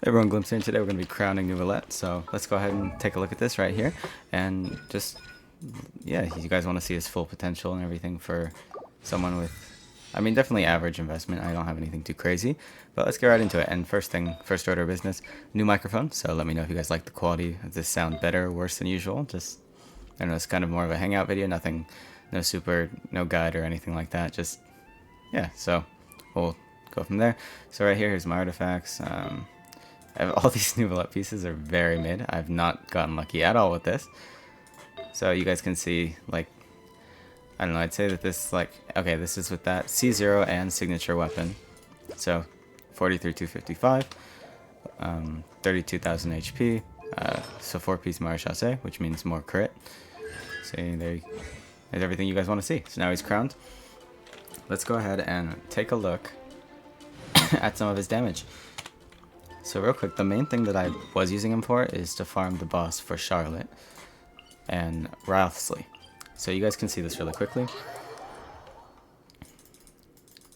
Hey everyone, Glimpse here, and today we're going to be crowning Neuvillette, so let's go ahead and take a look at this right here, and just, yeah, you guys want to see his full potential and everything for someone with, I mean, definitely average investment. I don't have anything too crazy, but let's get right into it. And first order of business, new microphone, so let me know if you guys like the quality. Does this sound better or worse than usual? Just, I don't know, it's kind of more of a hangout video, nothing, no guide or anything like that, just, yeah, so we'll go from there. So right here, here's my artifacts. All these Neuvillette pieces are very mid. I've not gotten lucky at all with this. So you guys can see, like, I don't know, I'd say that this, like, okay, this is with that C0 and signature weapon. So 43,255, 32,000 HP, so 4-piece Marechaussee, which means more crit. See, there's everything you guys want to see. So now he's crowned. Let's go ahead and take a look at some of his damage. So real quick, the main thing that I was using him for is to farm the boss for Charlotte and Wrathsley. So you guys can see this really quickly.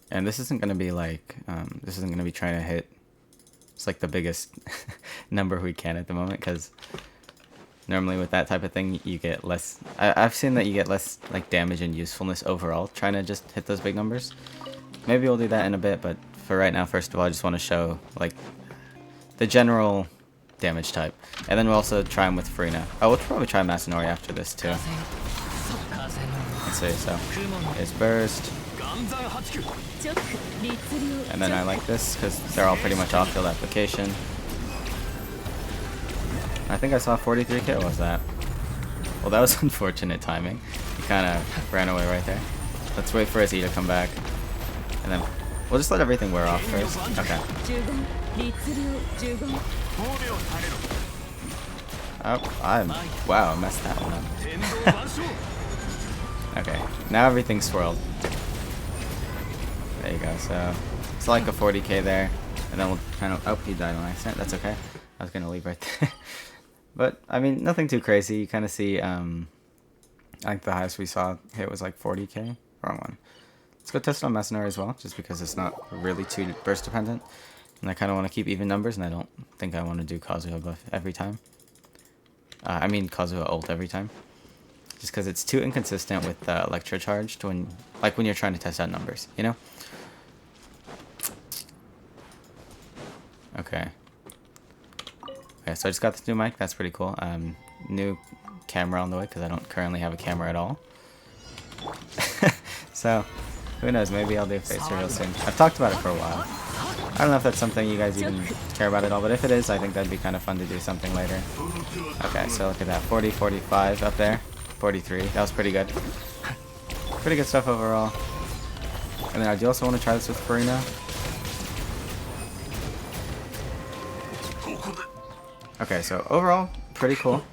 And this isn't going to be like, this isn't going to be trying to hit, it's like the biggest number we can at the moment, because normally with that type of thing you get less, I've seen that you get less like damage and usefulness overall trying to just hit those big numbers. Maybe we'll do that in a bit, but for right now, first of all, I just want to show like the general damage type. And then we'll also try him with Furina. Oh, we'll probably try Masanori after this too. Let's see, so it's burst. And then I like this because they're all pretty much off-field application. I think I saw 43k, what was that? Well, that was unfortunate timing. He kind of ran away right there. Let's wait for his E to come back. And then we'll just let everything wear off first. Okay. Oh, wow, I messed that one up. Okay, now everything's swirled. There you go, so it's like a 40k there. And then we'll kind of, oh, he died on accident, that's okay. I was gonna leave right there. But, I mean, nothing too crazy. You kind of see, I think the highest we saw hit was like 40k. Wrong one. Let's go test it on Masanori as well, just because it's not really too burst dependent. And I kind of want to keep even numbers, and I don't think I want to do Kazuha buff every time. I mean Kazuha ult every time. Just because it's too inconsistent with Electro Charged when you're trying to test out numbers, you know? Okay. Okay, so I just got this new mic, that's pretty cool. New camera on the way, because I don't currently have a camera at all. So, who knows, maybe I'll do a face reveal soon. I've talked about it for a while. I don't know if that's something you guys even care about at all, but if it is, I think that'd be kind of fun to do something later. Okay, so look at that, 40, 45 up there, 43, that was pretty good. Pretty good stuff overall. And then I do also want to try this with Furina. Okay, so overall, pretty cool.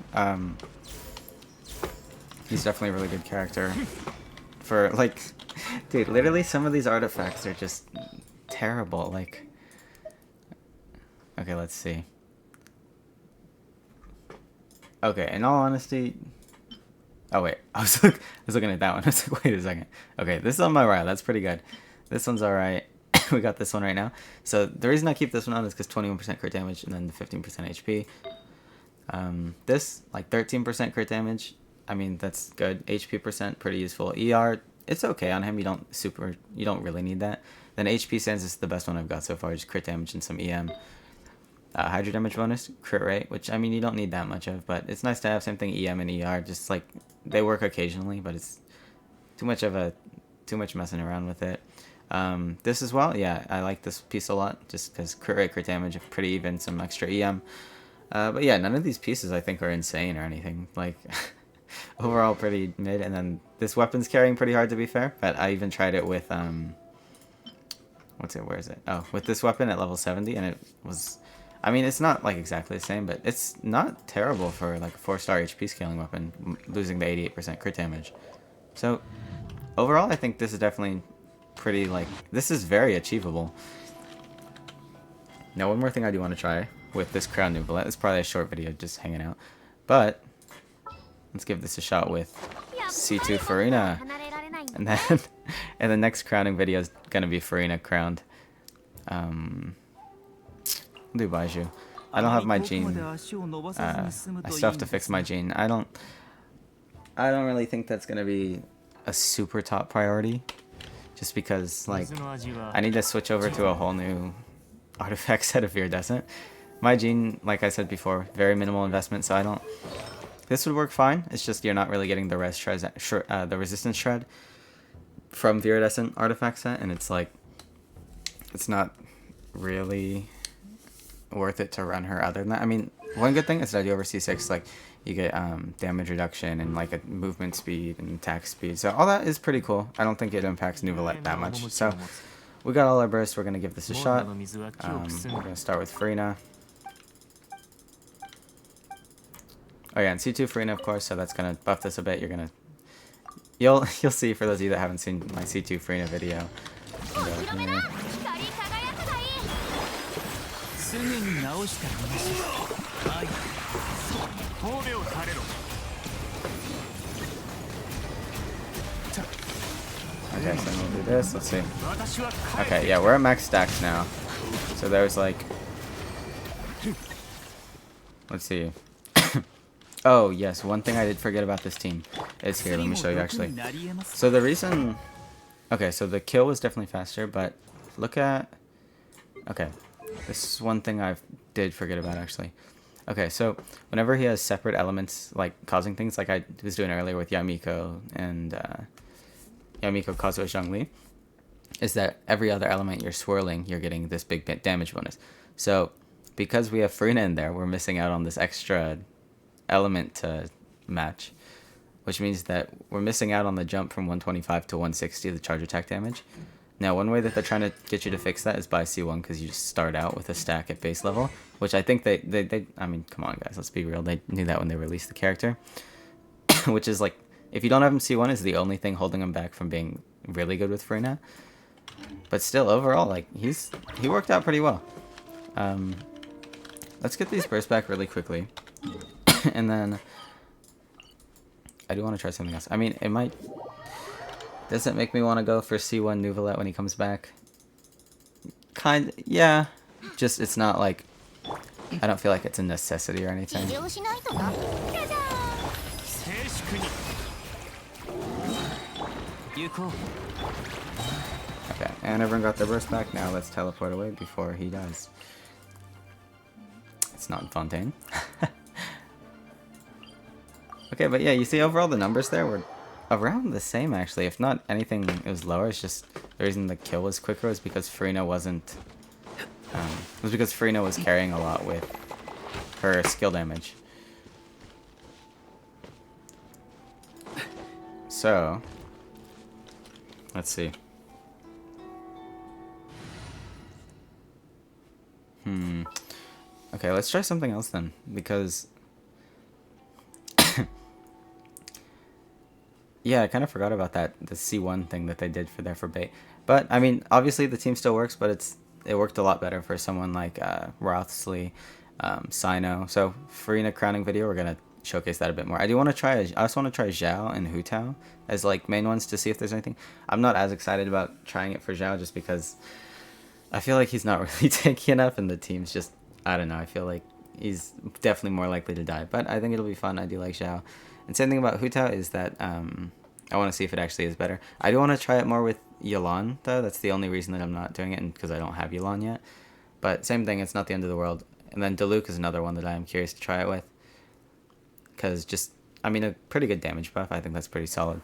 He's definitely a really good character. For, like, dude, literally some of these artifacts are just terrible, like, okay, let's see. Okay, in all honesty, oh wait, I was looking at that one. I was like, wait a second. Okay, this is on my right, that's pretty good. This one's alright. We got this one right now. So the reason I keep this one on is because 21% crit damage and then the 15% HP. This, like 13% crit damage, I mean, that's good. HP percent, pretty useful. ER, it's okay on him. You don't really need that. Then HP Sands is the best one I've got so far, just crit damage and some EM. Hydro damage bonus, crit rate, which, I mean, you don't need that much of, but it's nice to have. Same thing, EM and ER, just like, they work occasionally, but it's too much messing around with it. This as well, yeah, I like this piece a lot, just because crit rate, crit damage, pretty even, some extra EM. But yeah, none of these pieces I think are insane or anything, like, overall pretty mid. And then this weapon's carrying pretty hard, to be fair, but I even tried it with, where is it? Oh, with this weapon at level 70, and it was, I mean, it's not like exactly the same, but it's not terrible for like a 4-star HP scaling weapon, losing the 88% crit damage. So, overall, I think this is definitely pretty, like, this is very achievable. Now, one more thing I do want to try with this crown Neuvillette. It's probably a short video, just hanging out, but let's give this a shot with C2 Furina. And then and the next crowning video is gonna be Furina crowned. We'll do Baiju. I don't have my gene. I still have to fix my gene. I don't really think that's gonna be a super top priority. Just because, like, I need to switch over to a whole new artifact set of Iridescent. My gene, like I said before, very minimal investment, so I don't... This would work fine. It's just you're not really getting the the resistance shred from Viridescent artifact set, and it's like it's not really worth it to run her other than that. I mean, one good thing is that I do over C6, like you get damage reduction and like a movement speed and attack speed, so all that is pretty cool. I don't think it impacts Neuvillette that much. So we got all our bursts. We're gonna give this a shot. We're gonna start with Furina. Oh yeah, and C2 Furina, of course, so that's gonna buff this a bit. You'll see, for those of you that haven't seen my C2 Furina video. Okay, so I'm gonna do this. Let's see. Okay, yeah, we're at max stacks now. So there's like, let's see. Oh, yes, one thing I did forget about this team is here. Let me show you, actually. So the reason... Okay, so the kill was definitely faster, but look at... Okay, this is one thing I did forget about, actually. Okay, so whenever he has separate elements, like, causing things, like I was doing earlier with Yamiko and Yamiko Kazuo Zhongli, is that every other element you're swirling, you're getting this big damage bonus. So, because we have Furina in there, we're missing out on this extra... element to match, which means that we're missing out on the jump from 125 to 160, the charge attack damage. Now, one way that they're trying to get you to fix that is by C1, because you just start out with a stack at base level, which I think they I mean, come on guys, let's be real, they knew that when they released the character. Which is like, if you don't have him C1, is the only thing holding him back from being really good with Furina. But still, overall, like, he worked out pretty well. Let's get these bursts back really quickly. And then I do want to try something else. I mean, it might... Does it make me want to go for C1 Neuvillette when he comes back? Yeah. Just, it's not like... I don't feel like it's a necessity or anything. Okay, and everyone got their burst back. Now let's teleport away before he dies. It's not in Fontaine. Okay, but yeah, you see overall the numbers there were around the same, actually. If not anything, it was lower. It's just the reason the kill was quicker was because Furina wasn't... Furina was carrying a lot with her skill damage. So, let's see. Okay, let's try something else then, because... Yeah, I kind of forgot about that, the C1 thing that they did for bait. But, I mean, obviously the team still works, but it worked a lot better for someone like Rothsley, Sino. So, Furina crowning video, we're going to showcase that a bit more. I also want to try Zhao and Hu Tao as, like, main ones to see if there's anything. I'm not as excited about trying it for Zhao just because I feel like he's not really tanky enough, and the team's just, I don't know, I feel like he's definitely more likely to die. But I think it'll be fun. I do like Zhao. And same thing about Hu Tao is that I want to see if it actually is better. I do want to try it more with Yelan, though. That's the only reason that I'm not doing it, and because I don't have Yelan yet. But same thing, it's not the end of the world. And then Diluc is another one that I am curious to try it with. Because just, I mean, a pretty good damage buff. I think that's pretty solid.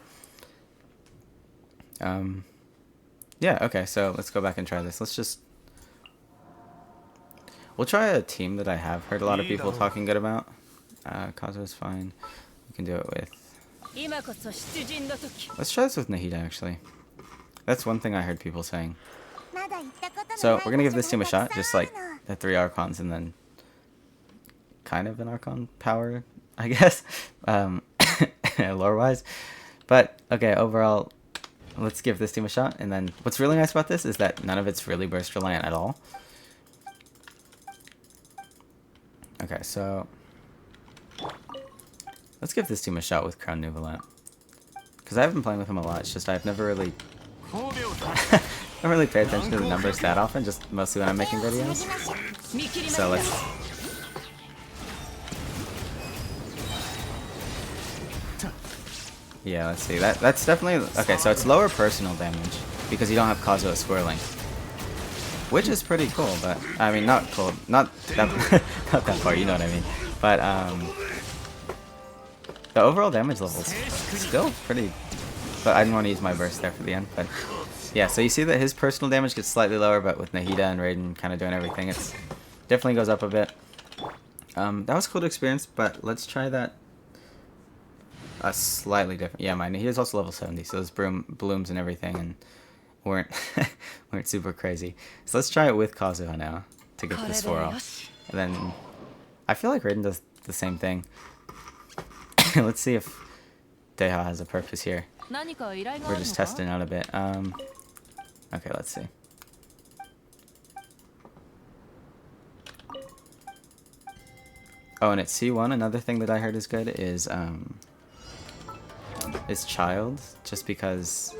Yeah, okay, so let's go back and try this. We'll try a team that I have heard a lot of people talking good about. Kazuo is fine. We can do it with... Let's try this with Nahida, actually. That's one thing I heard people saying. So, we're gonna give this team a shot, just like the 3 Archons and then kind of an Archon power, I guess, lore-wise. But, okay, overall, let's give this team a shot, and then what's really nice about this is that none of it's really burst reliant at all. Okay, so... Let's give this team a shot with Crown Neuvillette. Because I've been playing with him a lot, it's just I've never really... I don't really pay attention to the numbers that often, just mostly when I'm making videos. So let's... Yeah, let's see. That's definitely... Okay, so it's lower personal damage because you don't have Kazuha swirling. Which is pretty cool, but... I mean, not cool. Not that, not that far, you know what I mean. But, the overall damage level is still pretty... But I didn't want to use my burst there for the end, but... Yeah, so you see that his personal damage gets slightly lower, but with Nahida and Raiden kind of doing everything, it's definitely goes up a bit. That was cool to experience, but let's try that slightly different. Yeah, mine. He is also level 70, so those blooms and everything and weren't super crazy. So let's try it with Kazuha now to get this 4 off. And then I feel like Raiden does the same thing. Let's see if Deha has a purpose here. We're just testing out a bit. Okay, let's see. Oh, and at C1, another thing that I heard is good is Child, just because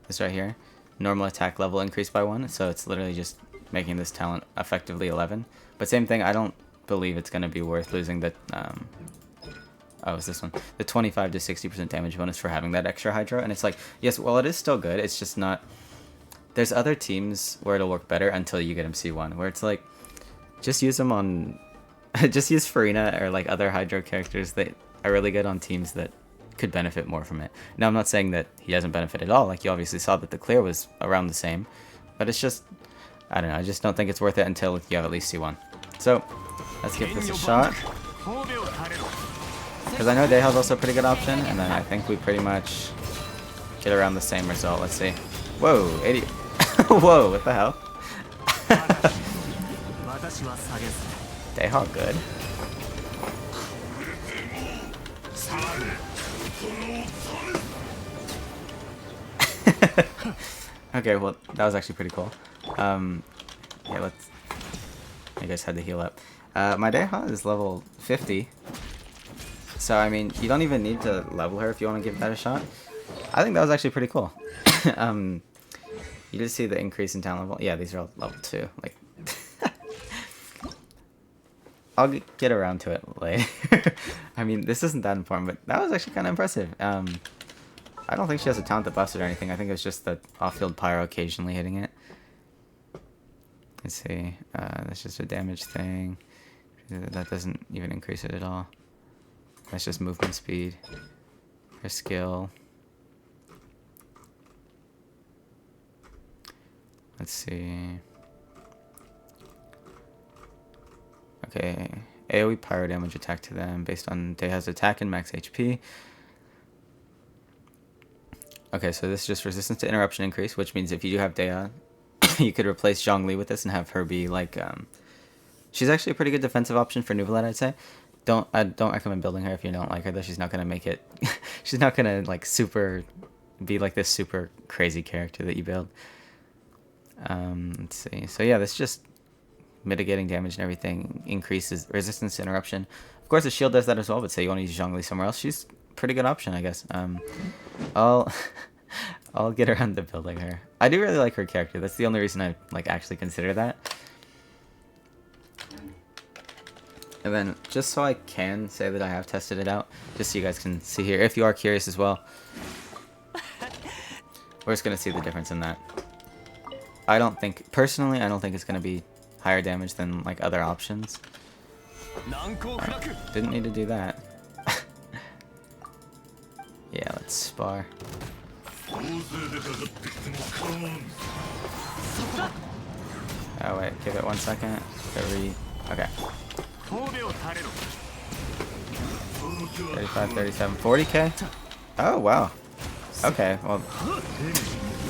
this right here, normal attack level increased by 1, so it's literally just making this talent effectively 11. But same thing, I don't believe it's going to be worth losing the oh, it's this one. The 25 to 60% damage bonus for having that extra Hydro. And it's like, yes, well, it is still good. It's just not... There's other teams where it'll work better until you get him C1. Where it's like, just use them on... just use Furina or like other Hydro characters that are really good on teams that could benefit more from it. Now, I'm not saying that he doesn't benefit at all. Like, you obviously saw that the clear was around the same. But it's just... I don't know. I just don't think it's worth it until you have at least C1. So, let's give this a shot. Because I know Deha's also a pretty good option, and then I think we pretty much get around the same result. Let's see. Whoa, 80. Whoa, what the hell? Deha good. Okay, well, that was actually pretty cool. Yeah, let's... I guess had to heal up. My Deha is level 50. So, I mean, you don't even need to level her if you want to give that a shot. I think that was actually pretty cool. You just see the increase in talent level. Yeah, these are all level 2. Like, I'll get around to it later. I mean, this isn't that important, but that was actually kind of impressive. I don't think she has a talent that buffs it or anything. I think it's just the off-field pyro occasionally hitting it. Let's see. That's just a damage thing. That doesn't even increase it at all. That's just movement speed. Her skill. Let's see. Okay. AoE pyro damage attack to them based on Deha's attack and max HP. Okay, so this is just resistance to interruption increase, which means if you do have Deha, you could replace Zhongli with this and have her be like... she's actually a pretty good defensive option for Neuvillette, I'd say. I don't recommend building her if you don't like her, though. She's not gonna make it. She's not gonna like be like this super crazy character that you build. Let's see. So yeah, this just mitigating damage and everything increases resistance to interruption. Of course, the shield does that as well. But say you want to use Zhongli somewhere else, she's a pretty good option, I guess. I'll get around to building her. I do really like her character. That's the only reason I like actually consider that. And then, just so I can say that I have tested it out, just so you guys can see here, if you are curious as well, we're just going to see the difference in that. Personally, I don't think it's going to be higher damage than, like, other options. Didn't need to do that. Yeah, let's spar. Oh, wait, give it 1 second. Okay. 35, 37, 40k? Oh, wow. Okay, well,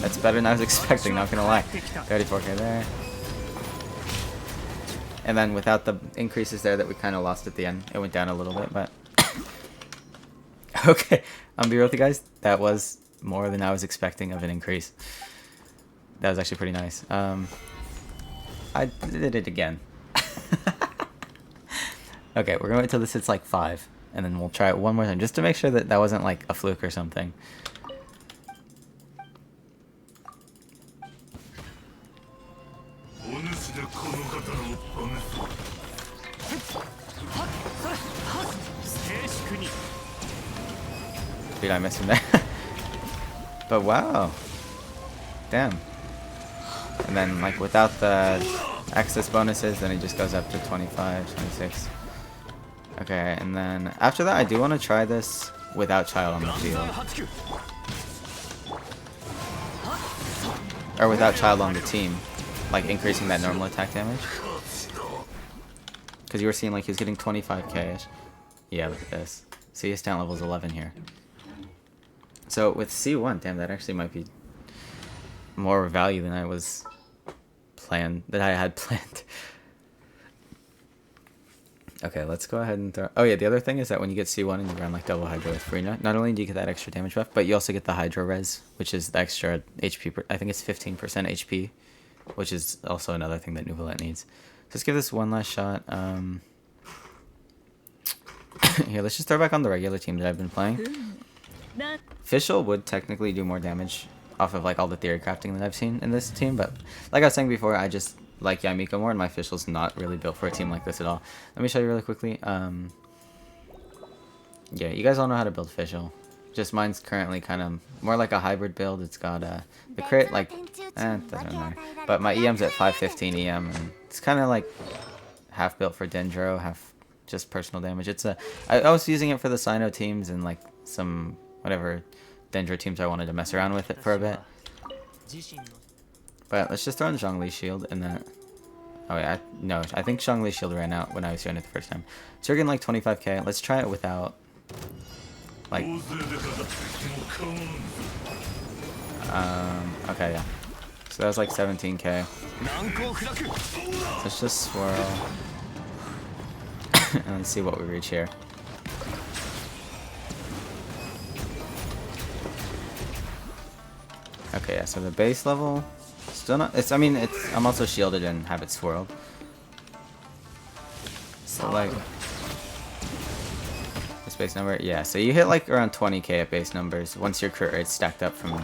that's better than I was expecting, not gonna lie. 34k there. And then without the increases there that we kind of lost at the end, it went down a little bit, but... Okay, I'm be real with you guys, that was more than I was expecting of an increase. That was actually pretty nice. I did it again. Okay, we're gonna wait till this hits like 5, and then we'll try it one more time, just to make sure that that wasn't like a fluke or something. Dude, I missed him there. But wow. Damn. And then, like, without the access bonuses, then it just goes up to 25, 26. Okay, and then after that, I do want to try this without Child on the field. Or without Child on the team. Like, increasing that normal attack damage. Because you were seeing, like, he was getting 25k-ish. Yeah, look at this. See, his talent level is 11 here. So, with C1, damn, that actually might be more value than I was planned, that I had planned. Okay, let's go ahead and throw... Oh yeah, the other thing is that when you get C1 and you run like double Hydro with Furina, not only do you get that extra damage buff, but you also get the Hydro Res, which is the extra HP, I think it's 15% HP, which is also another thing that Neuvillette needs. So let's give this one last shot. Here, let's just throw back on the regular team that I've been playing. Fischl would technically do more damage off of like all the theory crafting that I've seen in this team, but like I was saying before, I just like Yamiko more, and my Fischl's not really built for a team like this at all. Let me show you really quickly. Yeah, you guys all know how to build Fischl. Just mine's currently kind of more like a hybrid build. It's got the crit, like, it doesn't matter. But my EM's at 515 EM, and it's kind of like half built for Dendro, half just personal damage. It's I was using it for the Sino teams and like some whatever Dendro teams I wanted to mess around with it for a bit. But let's just throw in Zhongli's shield and then... Oh yeah, no, I think Zhongli's shield ran out when I was doing it the first time. So we're getting like 25k. Let's try it without... Like... Okay, yeah. So that was like 17k. So let's just swirl. And let's see what we reach here. Okay, yeah, so the base level... Still not... It's, I mean, it's... I'm also shielded and have it swirled. So, like... This base number? Yeah, so you hit, like, around 20k at base numbers once your crit rate's stacked up from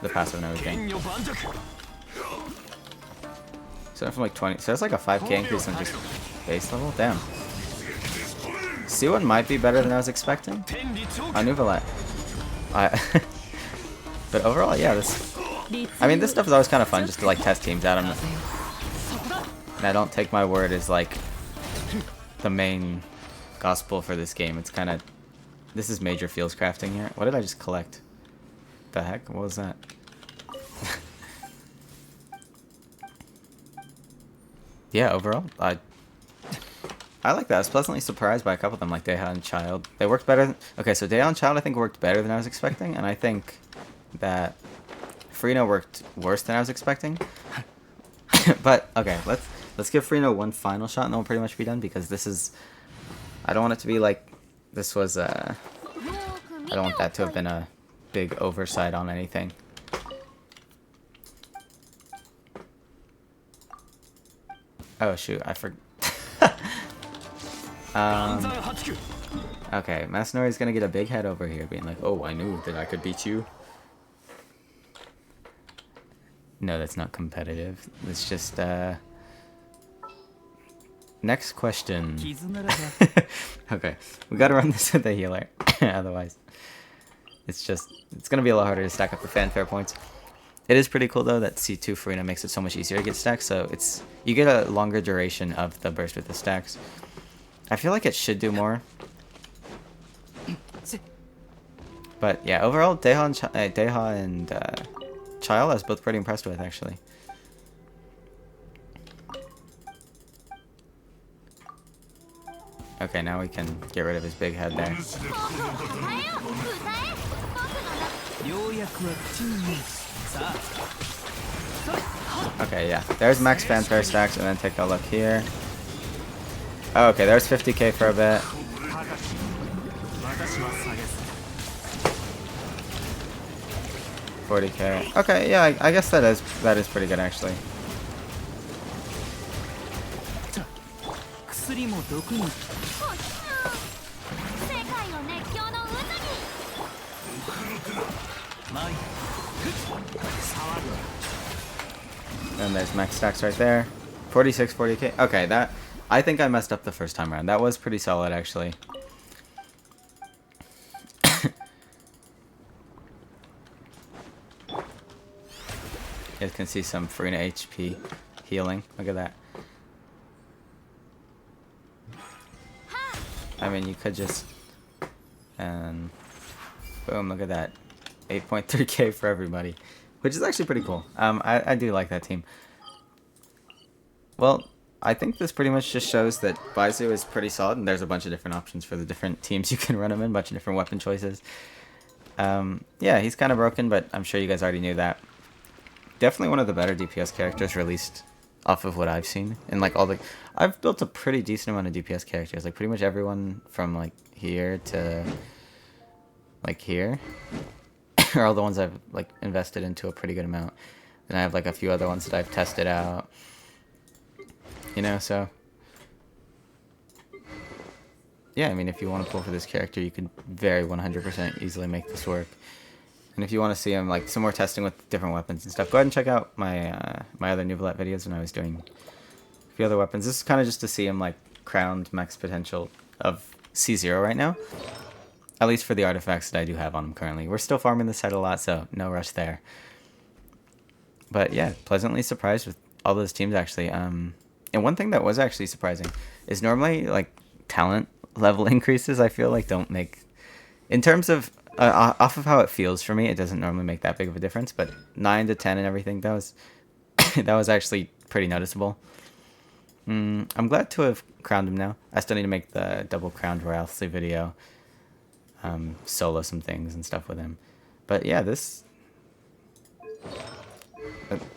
the passive and everything. So from, like, 20... So that's, like, a 5k increase on just base level? Damn. C1 might be better than I was expecting. On Neuvillette. But overall, yeah, this... I mean, this stuff is always kind of fun just to, like, test teams out. And I don't take my word as, like, the main gospel for this game. It's kind of... This is major fields crafting here. What did I just collect? The heck? What was that? Yeah, overall, I like that. I was pleasantly surprised by a couple of them, like Deha and Child. They worked better than... Okay, so Deha and Child, I think, worked better than I was expecting. And I think that... Furina worked worse than I was expecting. But okay, let's give Furina one final shot and then we'll pretty much be done, because this is... I don't want it to be like this was I don't want that to have been a big oversight on anything. Oh shoot, I forgot. Okay, Masanori's gonna get a big head over here being like, oh, I knew that I could beat you. No, that's not competitive. It's just, Next question. Okay, we gotta run this with the healer. Otherwise, it's gonna be a lot harder to stack up the fanfare points. It is pretty cool, though, that C2 Furina makes it so much easier to get stacks, so you get a longer duration of the burst with the stacks. I feel like it should do more. But, yeah, overall, Deha and Child I was both pretty impressed with, actually. Okay, now we can get rid of his big head there. Okay, yeah. There's max fanfare stacks, and then take a look here. Oh, okay, there's 50k for a bit. $40k. Okay, yeah, I guess that is pretty good, actually. And there's max stacks right there. 46, 40k. Okay, I think I messed up the first time around. That was pretty solid, actually. guys can see some Furina HP healing. Look at that. I mean, you could just... And... Boom, look at that. 8.3k for everybody. Which is actually pretty cool. I do like that team. Well, I think this pretty much just shows that Baizu is pretty solid, and there's a bunch of different options for the different teams you can run him in, a bunch of different weapon choices. Yeah, he's kind of broken, but I'm sure you guys already knew that. Definitely one of the better DPS characters released off of what I've seen. And like all the... I've built a pretty decent amount of DPS characters. Like pretty much everyone from like here to like here are all the ones I've like invested into a pretty good amount. And I have like a few other ones that I've tested out. You know, so... Yeah, I mean, if you want to pull for this character, you could very 100% easily make this work. And if you want to see him, like, some more testing with different weapons and stuff, go ahead and check out my my other Neuvillette videos when I was doing a few other weapons. This is kind of just to see him, like, crowned max potential of C0 right now. At least for the artifacts that I do have on him currently. We're still farming this side a lot, so no rush there. But, yeah, pleasantly surprised with all those teams, actually. And one thing that was actually surprising is normally, like, talent level increases, I feel like, don't make... In terms of... off of how it feels for me, it doesn't normally make that big of a difference, but 9 to 10 and everything, that was that was actually pretty noticeable. I'm glad to have crowned him now. I still need to make the double crowned royalty video, solo some things and stuff with him. But yeah, this...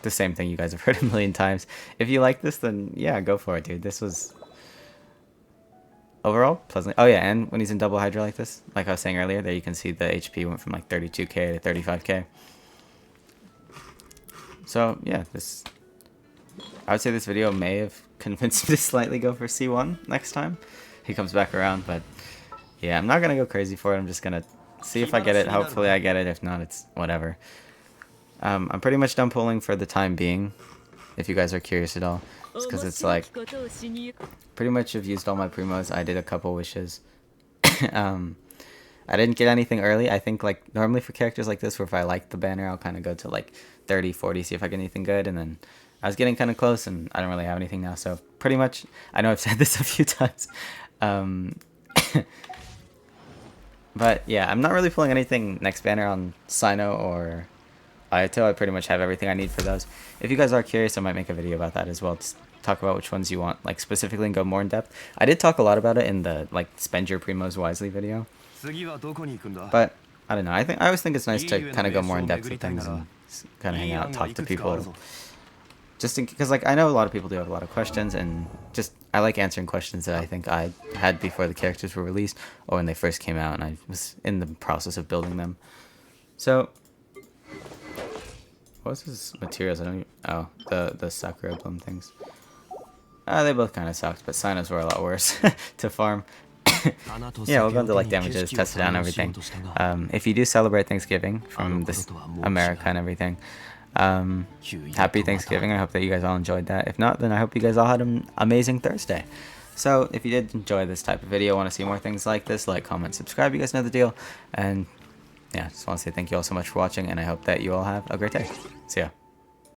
the same thing you guys have heard a million times. If you like this, then yeah, go for it, dude. This was... Overall, pleasantly... Oh yeah, and when he's in double Hydra like this, like I was saying earlier, there you can see the HP went from like 32k to 35k. So yeah, this... I would say this video may have convinced me to slightly go for C1 next time. He comes back around, but yeah, I'm not going to go crazy for it. I'm just going to see if I get it. Hopefully I get it. If not, it's whatever. I'm pretty much done pulling for the time being, if you guys are curious at all. It's because it's like... Pretty much have used all my primos. I did a couple wishes. I didn't get anything early. I think like normally for characters like this, where if I like the banner, I'll kind of go to like 30, 40, see if I get anything good. And then I was getting kind of close and I don't really have anything now. So pretty much, I know I've said this a few times. But yeah, I'm not really pulling anything next banner on Sino or Ayato. I pretty much have everything I need for those. If you guys are curious, I might make a video about that as well. Just talk about which ones you want, like specifically, and go more in depth. I did talk a lot about it in the like spend your primos wisely video. But I don't know. I always think it's nice to kind of go more in depth with things and kind of hang out, and talk to people. Just because like I know a lot of people do have a lot of questions, and just I like answering questions that I think I had before the characters were released or when they first came out, and I was in the process of building them. So. What was his materials? I don't even... Oh, the Sakura Bloom things. They both kind of sucked, but Sino's were a lot worse to farm. Yeah, we'll go into like damages, test it out and everything. If you do celebrate Thanksgiving from this America and everything, happy Thanksgiving. I hope that you guys all enjoyed that. If not, then I hope you guys all had an amazing Thursday. So if you did enjoy this type of video, want to see more things like this, like, comment, subscribe. You guys know the deal. And yeah, just want to say thank you all so much for watching, and I hope that you all have a great day. See ya.